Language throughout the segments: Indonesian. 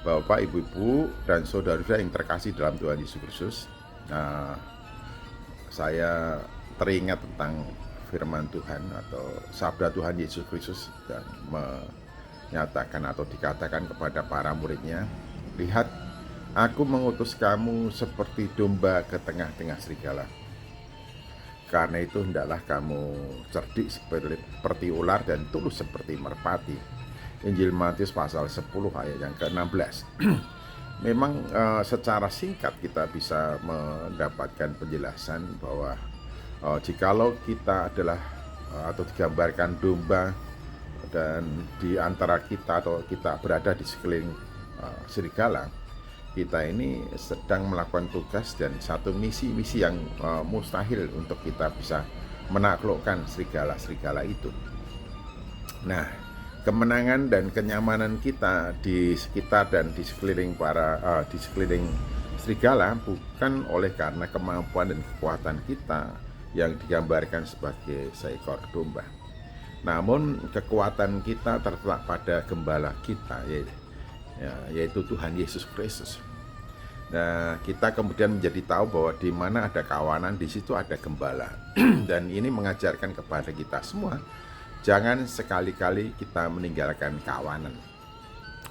Bapak, Ibu-ibu, dan saudara-saudara yang terkasih dalam Tuhan Yesus Kristus. Nah, saya teringat tentang firman Tuhan atau sabda Tuhan Yesus Kristus dan menyatakan atau dikatakan kepada para muridnya, "Lihat, aku mengutus kamu seperti domba ke tengah-tengah serigala. Karena itu hendaklah kamu cerdik seperti ular dan tulus seperti merpati." Injil Matius pasal 10 ayat yang ke-16. Memang secara singkat kita bisa mendapatkan penjelasan bahwa jikalau kita adalah atau digambarkan domba dan di antara kita atau kita berada di sekeliling serigala, kita ini sedang melakukan tugas dan satu misi yang mustahil untuk kita bisa menaklukkan serigala-serigala itu. Nah, kemenangan dan kenyamanan kita di sekitar dan di sekeliling di sekeliling serigala bukan oleh karena kemampuan dan kekuatan kita yang digambarkan sebagai seekor domba. Namun kekuatan kita terletak pada gembala kita, yaitu Tuhan Yesus Kristus. Nah, kita kemudian menjadi tahu bahwa di mana ada kawanan, di situ ada gembala. Dan ini mengajarkan kepada kita semua, jangan sekali-kali kita meninggalkan kawanan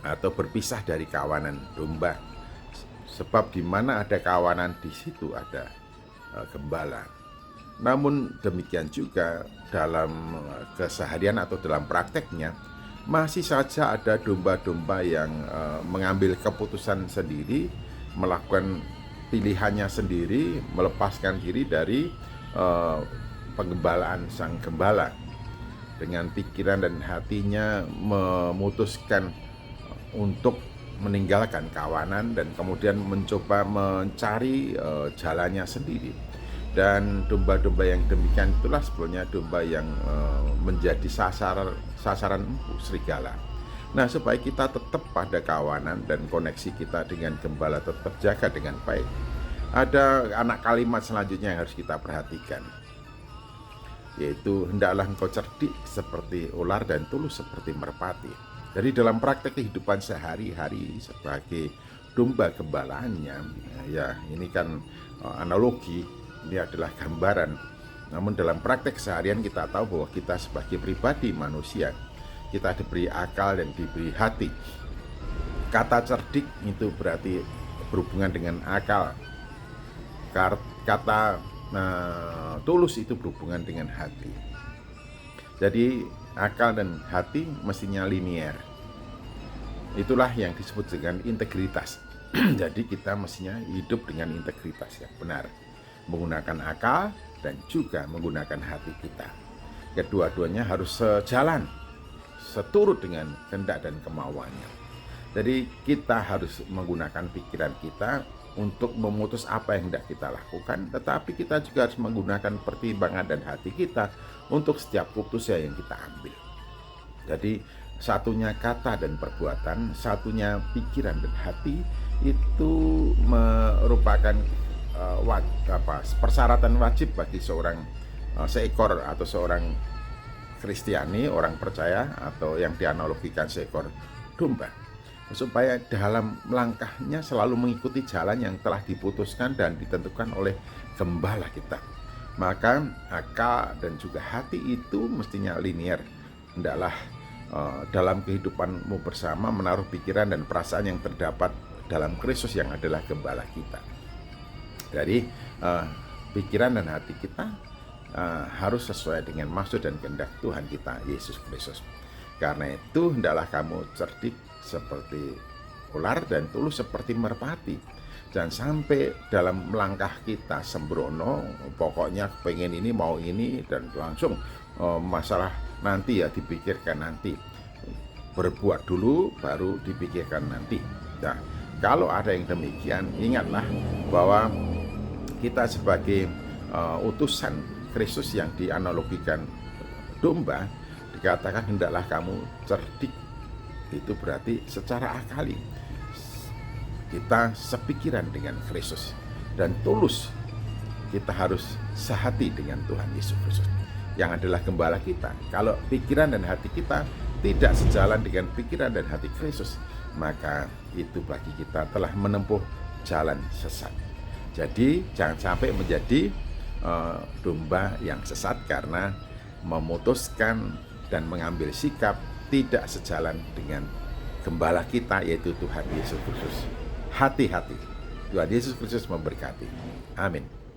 atau berpisah dari kawanan domba. Sebab di mana ada kawanan, di situ ada gembala. Namun demikian juga dalam keseharian atau dalam prakteknya, masih saja ada domba-domba yang mengambil keputusan sendiri, melakukan pilihannya sendiri, melepaskan diri dari penggembalaan sang gembala. Dengan pikiran dan hatinya memutuskan untuk meninggalkan kawanan dan kemudian mencoba mencari jalannya sendiri. Dan domba-domba yang demikian itulah sebetulnya domba yang menjadi sasaran empuk serigala. Nah, supaya kita tetap pada kawanan dan koneksi kita dengan gembala tetap jaga dengan baik, ada anak kalimat selanjutnya yang harus kita perhatikan, yaitu hendaklah engkau cerdik seperti ular dan tulus seperti merpati. Jadi dalam praktek kehidupan sehari-hari sebagai domba gembalaannya, ya ini kan analogi, ini adalah gambaran. Namun dalam praktek seharian kita tahu bahwa kita sebagai pribadi manusia, kita diberi akal dan diberi hati. Kata cerdik itu berarti berhubungan dengan akal. Kata tulus itu berhubungan dengan hati. Jadi akal dan hati mestinya linier. Itulah yang disebut dengan integritas. Jadi kita mestinya hidup dengan integritas yang benar, menggunakan akal dan juga menggunakan hati kita. Kedua-duanya harus sejalan, seturut dengan kehendak dan kemauannya. Jadi kita harus menggunakan pikiran kita untuk memutus apa yang hendak kita lakukan, tetapi kita juga harus menggunakan pertimbangan dan hati kita untuk setiap keputusan yang kita ambil. Jadi satunya kata dan perbuatan, satunya pikiran dan hati, itu merupakan persyaratan wajib bagi seekor atau seorang Kristiani, orang percaya, atau yang dianalogikan seekor domba, supaya dalam langkahnya selalu mengikuti jalan yang telah diputuskan dan ditentukan oleh gembala kita. Maka akal dan juga hati itu mestinya linier. Hendaklah dalam kehidupanmu bersama menaruh pikiran dan perasaan yang terdapat dalam Kristus yang adalah gembala kita. Jadi pikiran dan hati kita harus sesuai dengan maksud dan kehendak Tuhan kita Yesus Kristus. Karena itu hendaklah kamu cerdik seperti ular dan tulus seperti merpati. Jangan sampai dalam langkah kita sembrono, pokoknya pengen ini mau ini dan langsung masalah nanti ya dipikirkan nanti. Berbuat dulu baru dipikirkan nanti. Nah, kalau ada yang demikian, ingatlah bahwa kita sebagai utusan Kristus yang dianalogikan domba, dikatakan hendaklah kamu cerdik. Itu berarti secara akali kita sepikiran dengan Kristus, dan tulus kita harus sehati dengan Tuhan Yesus Kristus yang adalah gembala kita. Kalau pikiran dan hati kita tidak sejalan dengan pikiran dan hati Kristus, maka itu bagi kita telah menempuh jalan sesat. Jadi jangan sampai menjadi domba yang sesat karena memutuskan dan mengambil sikap tidak sejalan dengan gembala kita, yaitu Tuhan Yesus Kristus. Hati-hati. Tuhan Yesus Kristus memberkati. Amin.